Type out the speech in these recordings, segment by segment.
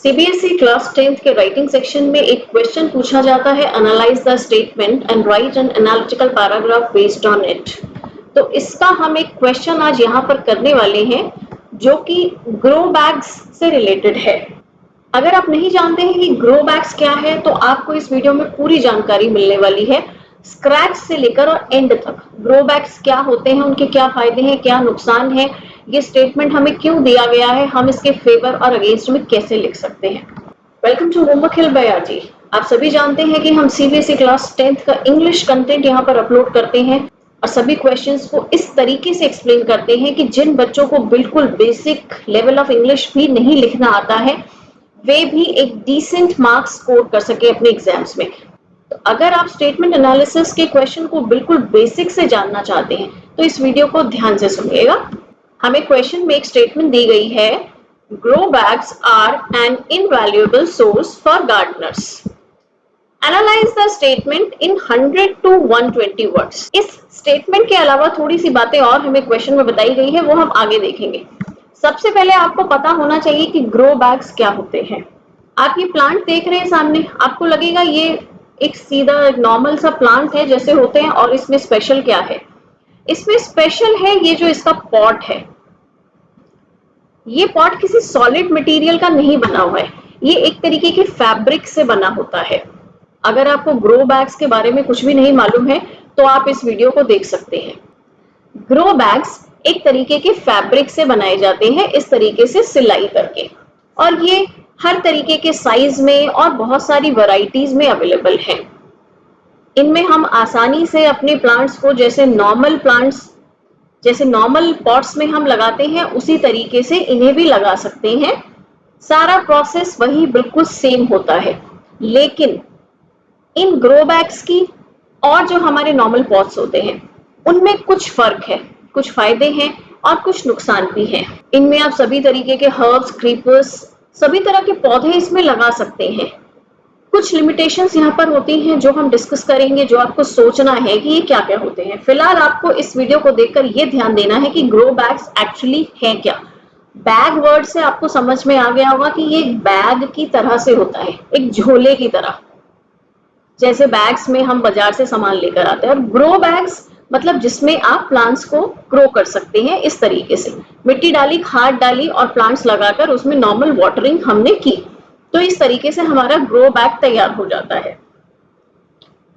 CBSE class 10th के writing section में एक क्वेश्चन पूछा जाता है, analyse the statement and right an analytical paragraph based on it. तो इसका हम एक क्वेश्चन आज यहाँ पर करने वाले हैं जो कि ग्रो बैग्स से रिलेटेड है। अगर आप नहीं जानते हैं कि ग्रो बैग्स क्या है तो आपको इस वीडियो में पूरी जानकारी मिलने वाली है, स्क्रैच से लेकर और एंड तक। ग्रो बैग्स क्या होते हैं, उनके क्या फायदे हैं, क्या नुकसान है, ये स्टेटमेंट हमें क्यों दिया गया है, हम इसके फेवर और अगेंस्ट में कैसे लिख सकते हैं। Welcome to homework hill by RG. आप सभी जानते हैं कि हम सीबीएसई क्लास 10th का इंग्लिश कंटेंट यहाँ पर अपलोड करते हैं और सभी क्वेश्चंस को इस तरीके से एक्सप्लेन करते हैं कि जिन बच्चों को बिल्कुल बेसिक लेवल ऑफ इंग्लिश भी नहीं लिखना आता है वे भी एक डिसेंट मार्क्स स्कोर कर सके अपने एग्जाम्स में। तो अगर आप स्टेटमेंट एनालिसिस के क्वेश्चन को बिल्कुल बेसिक से जानना चाहते हैं तो इस वीडियो को ध्यान से सुनिएगा। हमें क्वेश्चन में एक स्टेटमेंट दी गई है, grow bags are an invaluable source for gardeners. Analyse the statement in 100 to 120 words. इस स्टेटमेंट के अलावा थोड़ी सी बातें और हमें क्वेश्चन में बताई गई है, वो हम आगे देखेंगे। सबसे पहले आपको पता होना चाहिए कि ग्रो बैग्स क्या होते हैं। आप ये प्लांट देख रहे हैं सामने, आपको लगेगा ये एक सीधा नॉर्मल सा प्लांट है जैसे होते हैं, और इसमें स्पेशल क्या है? इसमें स्पेशल है ये जो इसका पॉट है। ये पॉट किसी सॉलिड मटेरियल का नहीं बना हुआ है, ये एक तरीके के फैब्रिक से बना होता है। अगर आपको ग्रो बैग्स के बारे में कुछ भी नहीं मालूम है तो आप इस वीडियो को देख सकते हैं। ग्रो बैग्स एक तरीके के फैब्रिक से बनाए जाते हैं, इस तरीके से सिलाई करके, और ये हर तरीके के साइज में और बहुत सारी वैरायटीज में अवेलेबल हैं। इनमें हम आसानी से अपने प्लांट्स को जैसे नॉर्मल पॉट्स में हम लगाते हैं उसी तरीके से इन्हें भी लगा सकते हैं। सारा प्रोसेस वही बिल्कुल सेम होता है, लेकिन इन ग्रो बैग्स की और जो हमारे नॉर्मल पॉट्स होते हैं उनमें कुछ फर्क है, कुछ फायदे हैं और कुछ नुकसान भी हैं। इनमें आप सभी तरीके के हर्ब्स, क्रीपर्स, सभी तरह के पौधे इसमें लगा सकते हैं। कुछ लिमिटेशंस यहाँ पर होती हैं जो हम डिस्कस करेंगे, जो आपको सोचना है कि ये क्या क्या होते हैं। फिलहाल आपको इस वीडियो को देखकर ये ध्यान देना है कि ग्रो बैग्स एक्चुअली है क्या। बैग वर्ड से आपको समझ में आ गया होगा कि ये एक बैग की तरह से होता है, एक झोले की तरह, जैसे बैग्स में हम बाजार से सामान लेकर आते हैं। और ग्रो बैग्स मतलब जिसमें आप प्लांट्स को ग्रो कर सकते हैं। इस तरीके से मिट्टी डाली, खाद डाली और प्लांट्स लगाकर उसमें नॉर्मल वाटरिंग हमने की, तो इस तरीके से हमारा ग्रो बैग तैयार हो जाता है।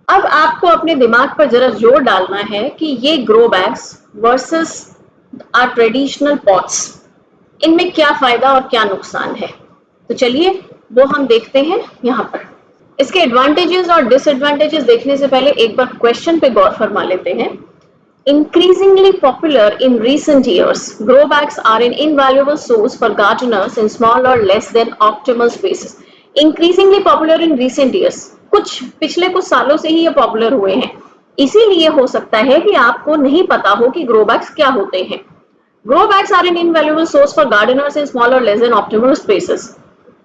अब आपको अपने दिमाग पर जरा जोर डालना है कि ये grow bags versus are traditional pots, इनमें क्या फायदा और क्या नुकसान है। तो चलिए वो हम देखते हैं यहाँ पर। इसके एडवांटेजेस और डिसएडवांटेजेस देखने से पहले एक बार क्वेश्चन पे गौर फरमा लेते हैं। Increasingly popular in recent years, grow bags are an invaluable source for gardeners in small or less than optimal spaces. Increasingly popular in recent years, पिछले कुछ सालों से ही ये पॉपुलर हुए हैं। इसीलिए हो सकता है कि आपको नहीं पता हो कि ग्रो बैग्स क्या होते हैं। Grow bags are an invaluable source for gardeners in small और लेस देन ऑप्टिमल स्पेसेस।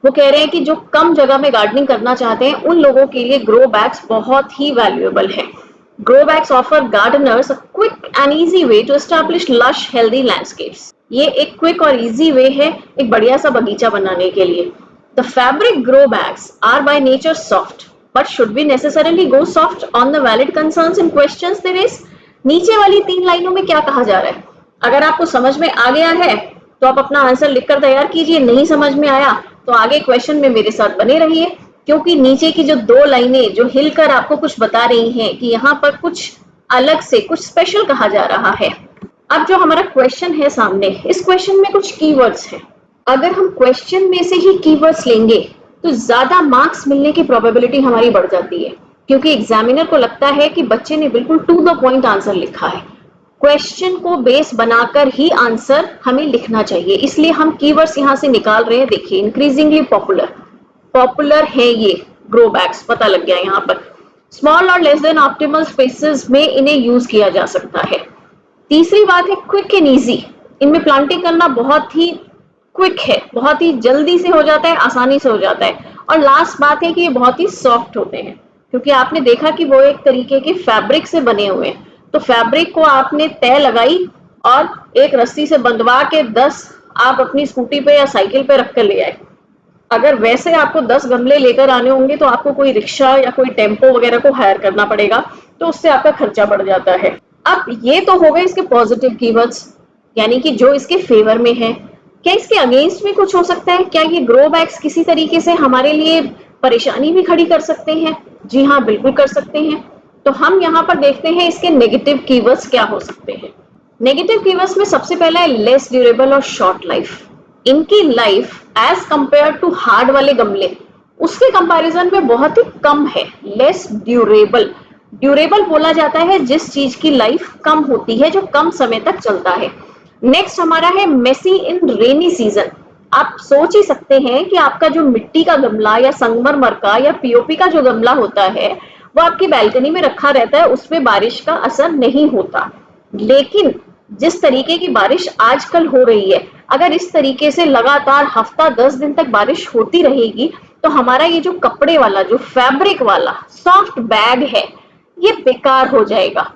वो कह रहे हैं कि जो कम जगह में गार्डनिंग करना चाहते हैं उन लोगों के लिए ग्रो बैग्स बहुत ही वैल्यूएबल है। Grow bags offer gardeners a quick and easy way to establish lush, healthy landscapes. ये एक क्विक और इजी वे है एक बढ़िया सा बगीचा बनाने के लिए। The fabric grow bags are by nature soft, but should we necessarily go soft on the valid concerns and questions there is? नीचे वाली 3 लाइनों में क्या कहा जा रहा है? अगर आपको समझ में आ गया है तो आप अपना आंसर लिखकर तैयार कीजिए, नहीं समझ में आया तो आगे क्वेश्चन में मेरे साथ बने रहिए, क्योंकि नीचे की जो 2 लाइनें जो हिलकर आपको कुछ बता रही हैं कि यहाँ पर कुछ अलग से, कुछ स्पेशल कहा जा रहा है। अब जो हमारा क्वेश्चन है सामने, इस क्वेश्चन में कुछ कीवर्ड्स हैं। अगर हम क्वेश्चन में से ही कीवर्ड्स लेंगे तो ज्यादा मार्क्स मिलने की प्रोबेबिलिटी हमारी बढ़ जाती है, क्योंकि एग्जामिनर को लगता है कि बच्चे ने बिल्कुल टू द पॉइंट आंसर लिखा है। क्वेश्चन को बेस बनाकर ही आंसर हमें लिखना चाहिए, इसलिए हम कीवर्ड्स यहाँ से निकाल रहे हैं। देखिए, इंक्रीजिंगली पॉपुलर है ये ग्रो बैग्स, पता लग गया यहाँ पर। स्मॉल और लेस देन ऑप्टिमल स्पेसेस में इन्हें यूज किया जा सकता है। तीसरी बात है क्विक एंड इजी, इनमें प्लांटिंग करना बहुत ही क्विक है, बहुत ही जल्दी से हो जाता है, आसानी से हो जाता है। और लास्ट बात है कि ये बहुत ही सॉफ्ट होते हैं, क्योंकि आपने देखा कि वो एक तरीके के फैब्रिक से बने हुए हैं। तो फैब्रिक को आपने तय लगाई और एक रस्सी से बंधवा के 10 आप अपनी स्कूटी पे या साइकिल पे रख कर ले आए, अगर वैसे आपको 10 गमले लेकर आने होंगे तो आपको कोई रिक्शा या कोई टेम्पो वगैरह को हायर करना पड़ेगा, तो उससे आपका खर्चा बढ़ जाता है। अब ये तो हो गए इसके पॉजिटिव कीवर्ड्स, यानी कि जो इसके फेवर में है। क्या इसके अगेंस्ट में कुछ हो सकता है? क्या ये ग्रो बैग्स किसी तरीके से हमारे लिए परेशानी भी खड़ी कर सकते हैं? जी हाँ, बिल्कुल कर सकते हैं। तो हम यहाँ पर देखते हैं इसके नेगेटिव कीवर्ड्स क्या हो सकते हैं। नेगेटिव कीवर्ड्स में सबसे पहला है लेस ड्यूरेबल और शॉर्ट लाइफ। इनकी life as compared to hard वाले गमले उसके कंपैरिजन में बहुत ही कम है। लेस ड्यूरेबल, ड्यूरेबल बोला जाता है जिस चीज की लाइफ कम होती है, जो कम समय तक चलता है। नेक्स्ट हमारा है मेसी इन रेनी सीजन। आप सोच ही सकते हैं कि आपका जो मिट्टी का गमला या संगमरमर का या पीओपी का जो गमला होता है वो आपकी बालकनी में रखा रहता है, उसमें बारिश का असर नहीं होता। लेकिन जिस तरीके की बारिश आजकल हो रही है, अगर इस तरीके से लगातार हफ्ता 10 दिन तक बारिश होती रहेगी तो हमारा ये जो कपड़े वाला, जो फैब्रिक वाला सॉफ्ट बैग है, ये बेकार हो जाएगा।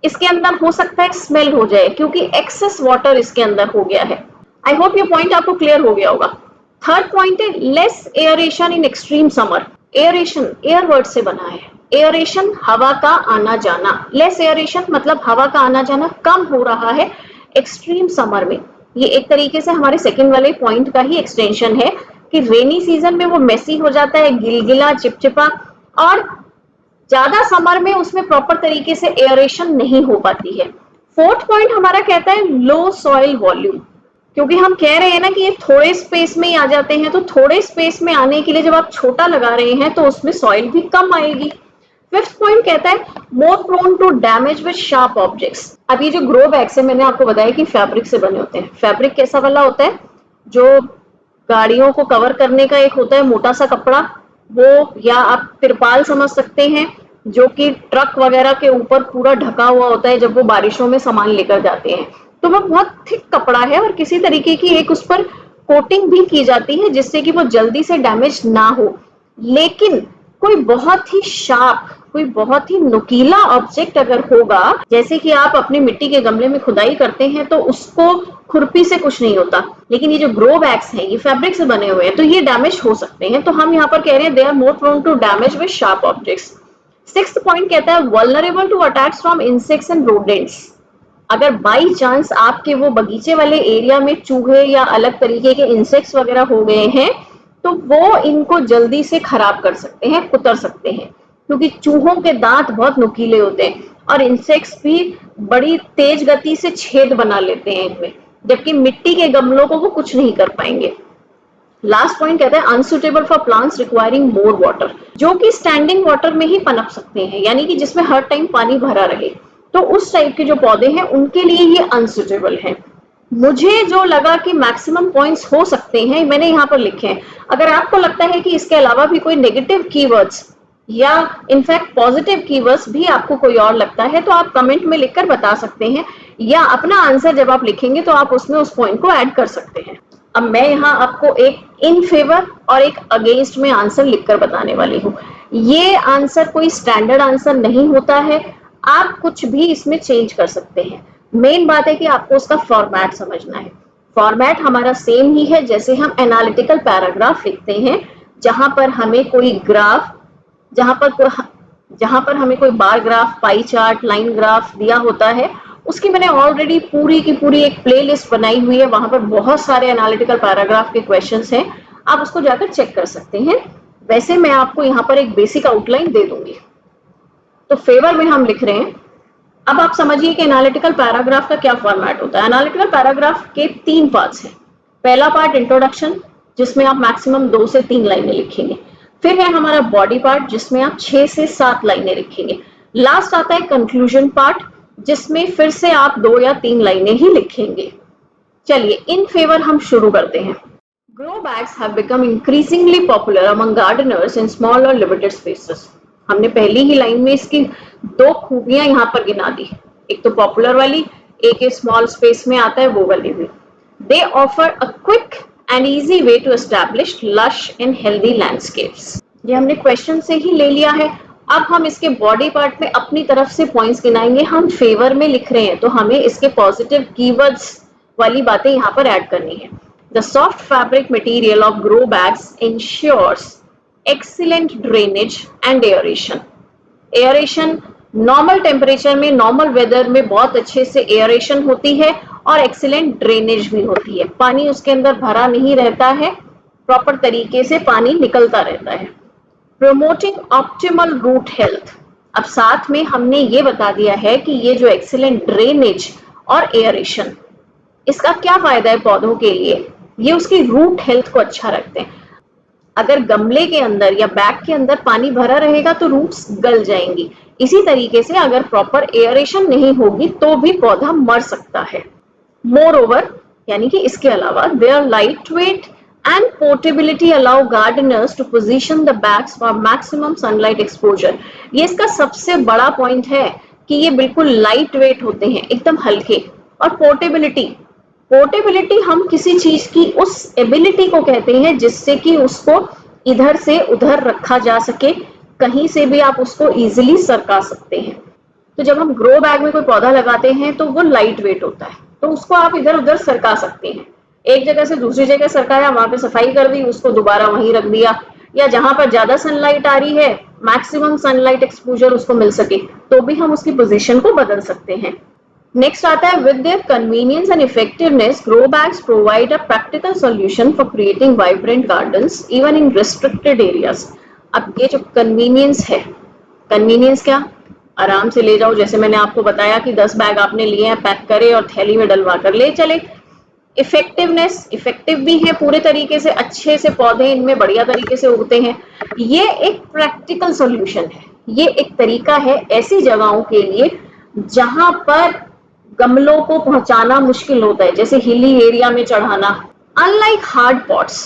इसके अंदर हो सकता है स्मेल हो जाए क्योंकि एक्सेस वाटर इसके अंदर हो गया है। आई होप ये पॉइंट आपको क्लियर हो गया होगा। थर्ड पॉइंट है less aeration in extreme summer. Aeration air word से बना है। एयरेशन हवा का आना जाना, लेस एयरेशन मतलब हवा का आना जाना कम हो रहा है एक्सट्रीम समर में। ये एक तरीके से हमारे सेकंड वाले पॉइंट का ही एक्सटेंशन है कि रेनी सीजन में वो मेसी हो जाता है, गिलगिला, चिपचिपा, और ज्यादा समर में उसमें प्रॉपर तरीके से एयरेशन नहीं हो पाती है। फोर्थ पॉइंट हमारा कहता है लो सॉइल वॉल्यूम, क्योंकि हम कह रहे हैं ना कि ये थोड़े स्पेस में ही आ जाते हैं, तो थोड़े स्पेस में आने के लिए जब आप छोटा लगा रहे हैं तो उसमें सॉइल भी कम आएगी। फिफ्थ पॉइंट कहता है more prone to damage with sharp objects. अब ये जो ग्रो बैग्स है मैंने आपको बताया कि फैब्रिक से बने होते हैं। फैब्रिक कैसा वाला होता है? जो गाड़ियों को कवर करने का एक होता है मोटा सा कपड़ा, वो, या आप तिरपाल समझ सकते हैं, जो कि ट्रक वगैरह के ऊपर पूरा ढका हुआ होता है जब वो बारिशों में सामान लेकर जाते हैं। तो वो बहुत थिक कपड़ा है और किसी तरीके की एक उस पर कोटिंग भी की जाती है जिससे कि वो जल्दी से डैमेज ना हो। लेकिन कोई बहुत ही शार्प, कोई बहुत ही नुकीला ऑब्जेक्ट अगर होगा, जैसे कि आप अपने मिट्टी के गमले में खुदाई करते हैं, तो उसको खुरपी से कुछ नहीं होता। लेकिन ये जो ग्रो बैग्स हैं ये फैब्रिक से बने हुए हैं तो ये डैमेज हो सकते हैं। तो हम यहाँ पर कह रहे हैं they are more prone to damage with sharp objects. Sixth point कहता है vulnerable to attacks from insects and rodents. अगर बाई चांस आपके वो बगीचे वाले एरिया में चूहे या अलग तरीके के इंसेक्ट्स वगैरह हो गए हैं तो वो इनको जल्दी से खराब कर सकते हैं, कुतर सकते हैं, क्योंकि चूहों के दांत बहुत नुकीले होते हैं और इंसेक्ट्स भी बड़ी तेज गति से छेद बना लेते हैं इनमें, जबकि मिट्टी के गमलों को वो कुछ नहीं कर पाएंगे। लास्ट पॉइंट कहता है unsuitable for plants requiring more water, जो कि स्टैंडिंग वाटर में ही पनप सकते हैं, यानी कि जिसमें हर टाइम पानी भरा रहे, तो उस टाइप के जो पौधे हैं उनके लिए ये अनसुटेबल है। मुझे जो लगा कि मैक्सिमम पॉइंट्स हो सकते हैं मैंने यहाँ पर लिखे हैं। अगर आपको लगता है कि इसके अलावा भी कोई नेगेटिव कीवर्ड्स या इनफैक्ट पॉजिटिव कीवर्ड्स भी आपको कोई और लगता है तो आप कमेंट में लिखकर बता सकते हैं, या अपना आंसर जब आप लिखेंगे तो आप उसमें उस पॉइंट को ऐड कर सकते हैं। अब मैं यहाँ आपको एक इन फेवर और एक अगेंस्ट में आंसर लिखकर बताने वाली हूँ। ये आंसर कोई स्टैंडर्ड आंसर नहीं होता है, आप कुछ भी इसमें चेंज कर सकते हैं। मेन बात है कि आपको उसका फॉर्मेट समझना है। फॉर्मेट हमारा सेम ही है जैसे हम एनालिटिकल पैराग्राफ लिखते हैं, जहां पर हमें कोई ग्राफ, जहां पर हमें कोई bar graph, pie chart, line graph दिया होता है, उसकी मैंने ऑलरेडी पूरी की पूरी एक प्लेलिस्ट बनाई हुई है। वहां पर बहुत सारे एनालिटिकल पैराग्राफ के क्वेश्चंस हैं, आप उसको जाकर चेक कर सकते हैं। वैसे मैं आपको यहाँ पर एक बेसिक आउटलाइन दे दूंगी। तो फेवर में हम लिख रहे हैं। अब आप समझिए कि एनालिटिकल पैराग्राफ का क्या फॉर्मेट होता है। एनालिटिकल पैराग्राफ के 3 पार्ट्स हैं। पहला पार्ट इंट्रोडक्शन, जिसमें आप मैक्सिमम 2 से 3 लाइनें लिखेंगे। फिर है हमारा बॉडी पार्ट, जिसमें आप 6 से 7 लाइनें लिखेंगे। लास्ट आता है कंक्लूजन पार्ट, जिसमें फिर से आप 2 या 3 लाइनें ही लिखेंगे। चलिए इन फेवर हम शुरू करते हैं। Grow bags have become increasingly popular among Gardner's in small और लिमिटेड स्पेसेस। हमने पहली ही लाइन में इसकी 2 खूबियां यहाँ पर गिना दी, एक तो पॉपुलर वाली, एक स्मॉल स्पेस में आता है वो वाली भी। They offer a quick and easy way to establish lush and healthy landscapes. ये हमने क्वेश्चन से ही ले लिया है। अब हम इसके बॉडी पार्ट में अपनी तरफ से पॉइंट्स गिनाएंगे। हम फेवर में लिख रहे हैं तो हमें इसके पॉजिटिव कीवर्ड्स वाली बातें यहाँ पर ऐड करनी है। The soft fabric material of grow bags ensures excellent drainage and aeration. Aeration normal temperature में, नॉर्मल वेदर में बहुत अच्छे से एयरेशन होती है और एक्सीलेंट ड्रेनेज भी होती है। पानी उसके अंदर भरा नहीं रहता है, प्रॉपर तरीके से पानी निकलता रहता है। Promoting optimal root health. अब साथ में हमने ये बता दिया है कि ये जो एक्सीलेंट ड्रेनेज और एयरेशन, इसका क्या फायदा है पौधों के लिए? ये उसकी रूट हेल्थ को अच्छा रखते हैं। अगर गमले के अंदर या बैग के अंदर पानी भरा रहेगा तो रूट्स गल जाएंगी। इसी तरीके से अगर प्रॉपर एयरेशन नहीं होगी तो भी पौधा मर सकता है। मोर ओवर, यानी कि इसके अलावा, their light weight and portability allow gardeners to position the bags for maximum sunlight exposure. ये इसका सबसे बड़ा पॉइंट है कि ये बिल्कुल लाइट वेट होते हैं, एकदम हल्के। और पोर्टेबिलिटी, पोर्टेबिलिटी हम किसी चीज की उस एबिलिटी को कहते हैं जिससे कि उसको इधर से उधर रखा जा सके, कहीं से भी आप उसको इजीली सरका सकते हैं। तो जब हम ग्रो बैग में कोई पौधा लगाते हैं तो वो लाइट वेट होता है, तो उसको आप इधर उधर सरका सकते हैं। एक जगह से दूसरी जगह सरकाया, वहां पे सफाई कर दी, उसको दोबारा वहीं रख दिया, या जहां पर ज्यादा सनलाइट आ रही है, मैक्सिमम सनलाइट एक्सपोजर उसको मिल सके, तो भी हम उसकी पोजीशन को बदल सकते हैं। नेक्स्ट आता है, with their convenience and effectiveness, grow bags provide a practical solution for creating vibrant gardens even in restricted areas. अब ये जो कन्वीनियंस है, कन्वीनियंस क्या? आराम से ले जाओ, जैसे मैंने आपको बताया कि 10 बैग आपने लिए हैं, पैक करे और थैली में डलवा कर ले चले। इफेक्टिवनेस, इफेक्टिव भी है पूरे तरीके से, अच्छे से पौधे इनमें बढ़िया तरीके से उगते हैं। ये एक प्रैक्टिकल सॉल्यूशन है, ये एक तरीका है ऐसी जगहों के लिए जहां पर गमलों को पहुंचाना मुश्किल होता है, जैसे हिली एरिया में चढ़ाना। Unlike hard pots,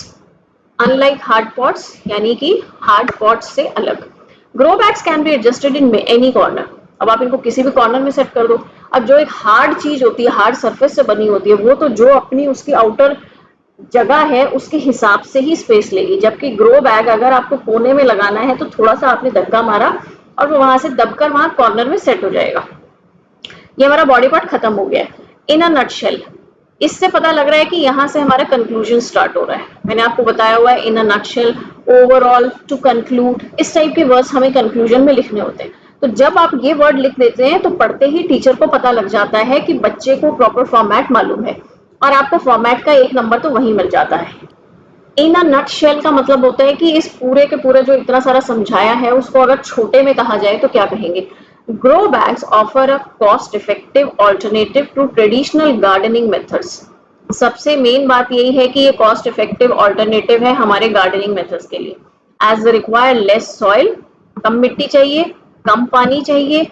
unlike hard pots यानी कि हार्ड पॉट्स से अलग, grow bags can be adjusted in any corner. अब आप इनको किसी भी कॉर्नर में सेट कर दो। अब जो एक हार्ड चीज होती है, हार्ड सरफेस से बनी होती है, वो तो जो अपनी उसकी आउटर जगह है उसके हिसाब से ही स्पेस लेगी, जबकि ग्रो बैग अगर आपको कोने में लगाना है तो थोड़ा सा आपने धक्का मारा और वो वहां से दबकर वहां कॉर्नर में सेट हो जाएगा। ये हमारा बॉडी पार्ट खत्म हो गया है इन अ नटशेल। इससे पता लग रहा है कि यहाँ से हमारा कंक्लूजन स्टार्ट हो रहा है। मैंने आपको बताया हुआ है in a nutshell, overall, to conclude, इस टाइप के वर्ड्स हमें कंक्लूजन में लिखने होते हैं। तो जब आप ये वर्ड लिख देते हैं तो पढ़ते ही टीचर को पता लग जाता है कि बच्चे को प्रॉपर फॉर्मेट मालूम है, और आपको फॉर्मेट का 1 नंबर तो वहीं मिल जाता है। इन अ नटशेल का मतलब होता है कि इस पूरे के पूरे जो इतना सारा समझाया है उसको अगर छोटे में कहा जाए तो क्या कहेंगे? Grow bags offer a cost effective alternative to traditional gardening methods. सबसे मेन बात यही है कि ये कॉस्ट इफेक्टिव ऑल्टरनेटिव है हमारे गार्डनिंग मेथड्स के लिए। एज रिक्वायर लेस सॉइल, कम मिट्टी चाहिए, कम पानी चाहिए,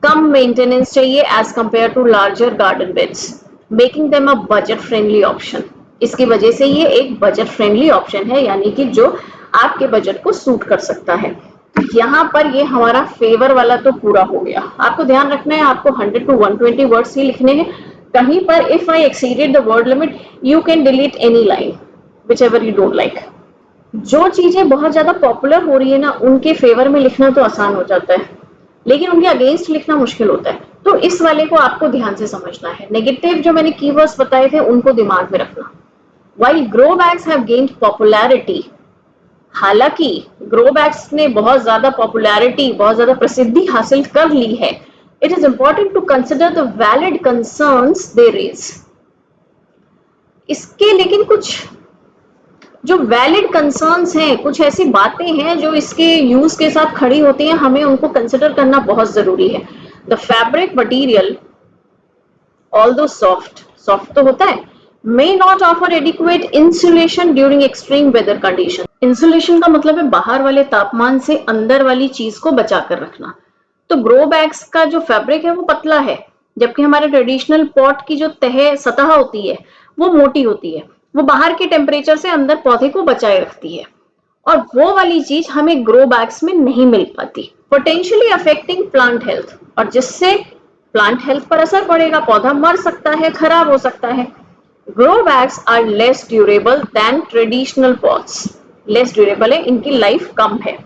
कम मेंटेनेंस चाहिए as compared to larger garden beds, making them a budget friendly option. इसकी वजह से ये एक बजट फ्रेंडली ऑप्शन है, यानी कि जो आपके बजट को सूट कर सकता है। यहाँ पर ये हमारा फेवर वाला तो पूरा हो गया। आपको ध्यान रखना है, आपको 100 to 120 वर्ड्स ही लिखने हैं। कहीं पर if I exceeded the word limit, you can delete any line which ever you don't like. जो चीजें बहुत ज्यादा पॉपुलर हो रही है ना, उनके फेवर में लिखना तो आसान हो जाता है, लेकिन उनके अगेंस्ट लिखना मुश्किल होता है। तो इस वाले को आपको ध्यान से समझना है। नेगेटिव जो मैंने कीवर्ड्स बताए थे उनको दिमाग में रखना। While grow bags have gained popularity, हालांकि ग्रो बैग्स ने बहुत ज्यादा पॉपुलैरिटी, बहुत ज्यादा प्रसिद्धि हासिल कर ली है, it is important to consider the valid concerns they raise. इसके लेकिन कुछ जो वैलिड कंसर्न्स हैं, कुछ ऐसी बातें हैं जो इसके यूज के साथ खड़ी होती हैं, हमें उनको कंसिडर करना बहुत जरूरी है। The fabric material, although soft तो होता है, may not offer adequate insulation during extreme weather condition। Insulation का मतलब है बाहर वाले तापमान से अंदर वाली चीज को बचा कर रखना। तो ग्रो बैग्स का जो फैब्रिक है वो पतला है, जबकि हमारे ट्रेडिशनल पॉट की जो सतह होती है वो मोटी होती है, वो बाहर के टेम्परेचर से अंदर पौधे को बचाए रखती है, और वो वाली चीज हमें ग्रो बैग्स में नहीं मिल पाती, पोटेंशियली अफेक्टिंग प्लांट हेल्थ, और जिससे प्लांट हेल्थ पर असर पड़ेगा, पौधा मर सकता है, खराब हो सकता है। Grow bags are less durable than traditional pots। Less durable है, इनकी लाइफ कम है।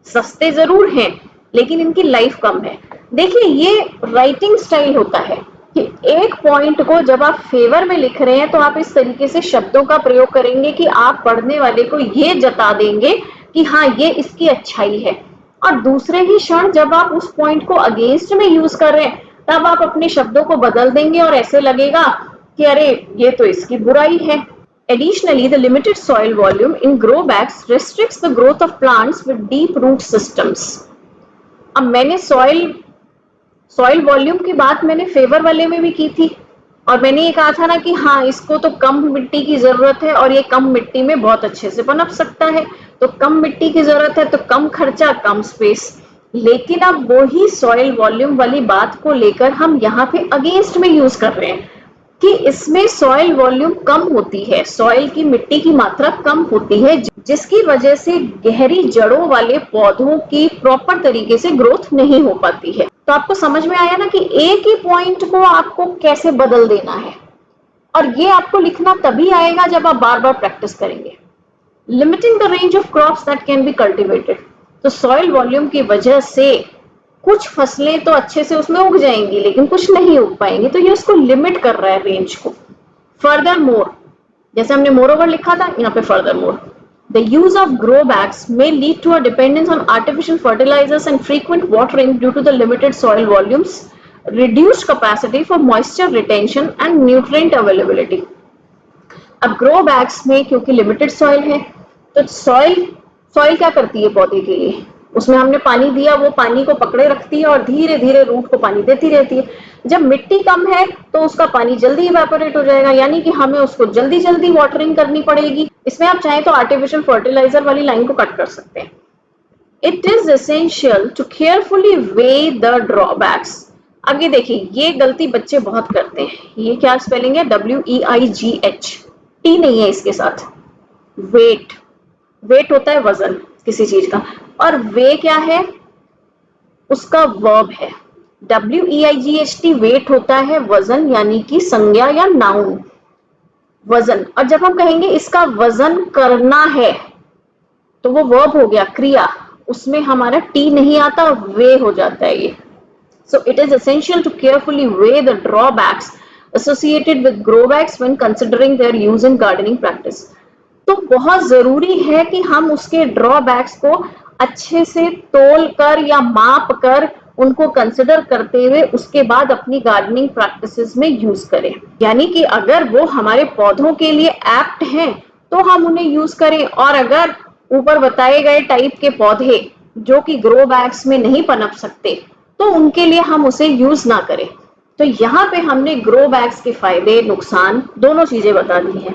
सस्ते जरूर हैं लेकिन इनकी लाइफ कम है। देखिए ये राइटिंग स्टाइल होता है, कि एक पॉइंट को जब आप फेवर में लिख रहे हैं तो आप इस तरीके से शब्दों का प्रयोग करेंगे कि आप पढ़ने वाले को ये जता देंगे कि हाँ ये इसकी अच्छाई है, और दूसरे ही क्षण जब आप उस पॉइंट को अगेंस्ट में यूज कर रहे हैं तब आप अपने शब्दों को बदल देंगे और ऐसे लगेगा कि अरे ये तो इसकी बुराई है। Additionally, the limited soil volume in grow bags restricts the growth of plants with deep root systems. अब मैंने सॉइल वॉल्यूम की बात मैंने फेवर वाले में भी की थी, और मैंने ये कहा था ना कि हाँ इसको तो कम मिट्टी की जरूरत है और ये कम मिट्टी में बहुत अच्छे से पनप सकता है। तो कम मिट्टी की जरूरत है तो कम खर्चा कम स्पेस, लेकिन अब वही सॉइल वॉल्यूम वाली बात को लेकर हम यहाँ पे अगेंस्ट में यूज कर रहे हैं कि इसमें सॉइल वॉल्यूम कम होती है, सॉइल की मिट्टी की मात्रा कम होती है, जिसकी वजह से गहरी जड़ों वाले पौधों की प्रॉपर तरीके से ग्रोथ नहीं हो पाती है। तो आपको समझ में आया ना कि एक ही पॉइंट को आपको कैसे बदल देना है, और ये आपको लिखना तभी आएगा जब आप बार बार प्रैक्टिस करेंगे। Limiting the range of crops that can be cultivated, तो सॉइल वॉल्यूम की वजह से कुछ फसलें तो अच्छे से उसमें उग जाएंगी लेकिन कुछ नहीं उग पाएंगी, तो ये उसको लिमिट कर रहा है रेंज को। फर्दर मोर, जैसे हमने मोर ओवर लिखा था, यहाँ पे further more, the use of grow bags may lead to a dependence on artificial fertilizers and frequent watering due to the limited soil volumes, reduced capacity for moisture retention and nutrient availability. अब grow bags में क्योंकि limited soil है तो soil क्या करती है पौधे के लिए, उसमें हमने पानी दिया, वो पानी को पकड़े रखती है और धीरे धीरे रूट को पानी देती रहती है। जब मिट्टी कम है तो उसका पानी जल्दी इवेपोरेट हो जाएगा, यानी कि हमें उसको जल्दी जल्दी वाटरिंग करनी पड़ेगी। इसमें आप चाहें तो आर्टिफिशियल फर्टिलाइजर वाली लाइन को कट कर सकते हैं। It is essential to carefully weigh the drawbacks. अब ये देखिए, ये गलती बच्चे बहुत करते हैं। ये क्या स्पेलिंग है? WEIGH, टी नहीं है इसके साथ। वेट, वेट होता है वजन किसी चीज का, और वे क्या है? उसका वर्ब है। WEIGHT वेट होता है वजन, यानी कि संज्ञा या नाउन, वजन। और जब हम कहेंगे इसका वजन करना है तो वो वर्ब हो गया, क्रिया, उसमें हमारा टी नहीं आता, वे हो जाता है ये। So it is essential to carefully weigh the drawbacks associated with grow bags when considering their use in gardening practice. तो बहुत जरूरी है कि हम उसके ड्रॉबैक्स को अच्छे से तोल कर या माप कर उनको कंसिडर करते हुए उसके बाद अपनी गार्डनिंग प्रैक्टिसेस में यूज करें। यानी कि अगर वो हमारे पौधों के लिए एप्ट हैं तो हम उन्हें यूज करें, और अगर ऊपर बताए गए टाइप के पौधे जो कि ग्रो बैग्स में नहीं पनप सकते तो उनके लिए हम उसे यूज ना करें। तो यहाँ पे हमने ग्रो बैग्स के फायदे नुकसान दोनों चीजें बता दी हैं।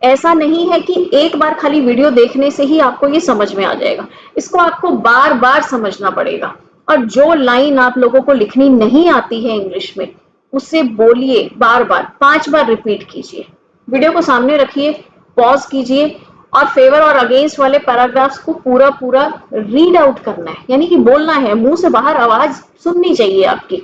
ऐसा नहीं है कि एक बार खाली वीडियो देखने से ही आपको ये समझ में आ जाएगा, इसको आपको बार बार समझना पड़ेगा। और जो लाइन आप लोगों को लिखनी नहीं आती है इंग्लिश में, उससे बोलिए, बार बार 5 बार रिपीट कीजिए, वीडियो को सामने रखिए, पॉज कीजिए और फेवर और अगेंस्ट वाले पैराग्राफ्स को पूरा पूरा रीड आउट करना है, यानी कि बोलना है, मुंह से बाहर आवाज सुननी चाहिए आपकी।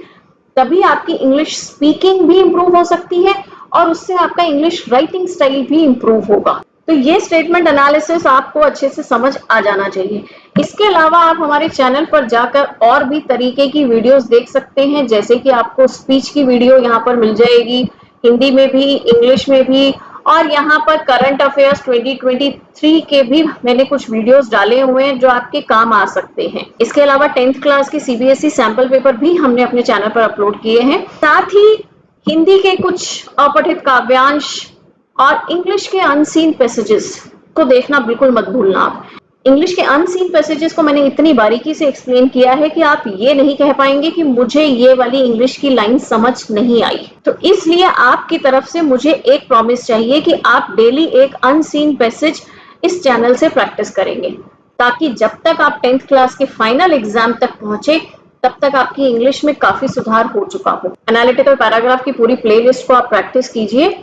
तभी आपकी इंग्लिश स्पीकिंग भी इंप्रूव हो सकती है और उससे आपका इंग्लिश राइटिंग स्टाइल भी इंप्रूव होगा। तो ये स्टेटमेंट एनालिसिस आपको अच्छे से समझ आ जाना चाहिए। इसके अलावा आप हमारे चैनल पर जाकर और भी तरीके की वीडियोस देख सकते हैं, जैसे कि आपको स्पीच की वीडियो यहाँ पर मिल जाएगी, हिंदी में भी, इंग्लिश में भी, और यहाँ पर करंट अफेयर्स 2023 के भी मैंने कुछ वीडियोस डाले हुए हैं जो आपके काम आ सकते हैं। इसके अलावा 10th क्लास के CBSE सैंपल पेपर भी हमने अपने चैनल पर अपलोड किए हैं। साथ ही हिंदी के कुछ अपठित काव्यांश और इंग्लिश के अनसीन पैसेजेस को देखना बिल्कुल मत भूलना आप। इंग्लिश के अनसीन पैसेजेस को मैंने इतनी बारीकी से एक्सप्लेन किया है कि आप ये नहीं कह पाएंगे कि मुझे ये वाली इंग्लिश की लाइन समझ नहीं आई। तो इसलिए आपकी तरफ से मुझे एक प्रॉमिस चाहिए कि आप डेली एक अनसीन पैसेज इस चैनल से प्रैक्टिस करेंगे, ताकि जब तक आप 10th क्लास के फाइनल एग्जाम तक पहुंचे तब तक आपकी इंग्लिश में काफी सुधार हो चुका हो। एनालिटिकल पैराग्राफ की पूरी प्लेलिस्ट को आप प्रैक्टिस कीजिए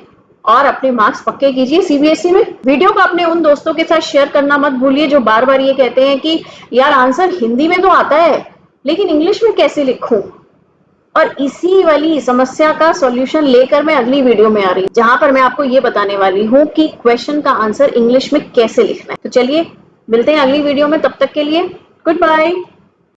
और अपने मार्क्स पक्के कीजिए CBSE में। वीडियो को अपने उन दोस्तों के साथ शेयर करना मत भूलिए जो बार बार ये कहते हैं कि यार आंसर हिंदी में तो आता है लेकिन इंग्लिश में कैसे लिखूं। और इसी वाली समस्या का सॉल्यूशन लेकर मैं अगली वीडियो में आ रही हूँ, जहां पर मैं आपको ये बताने वाली हूँ कि क्वेश्चन का आंसर इंग्लिश में कैसे लिखना है। तो चलिए मिलते हैं अगली वीडियो में, तब तक के लिए गुड बाय।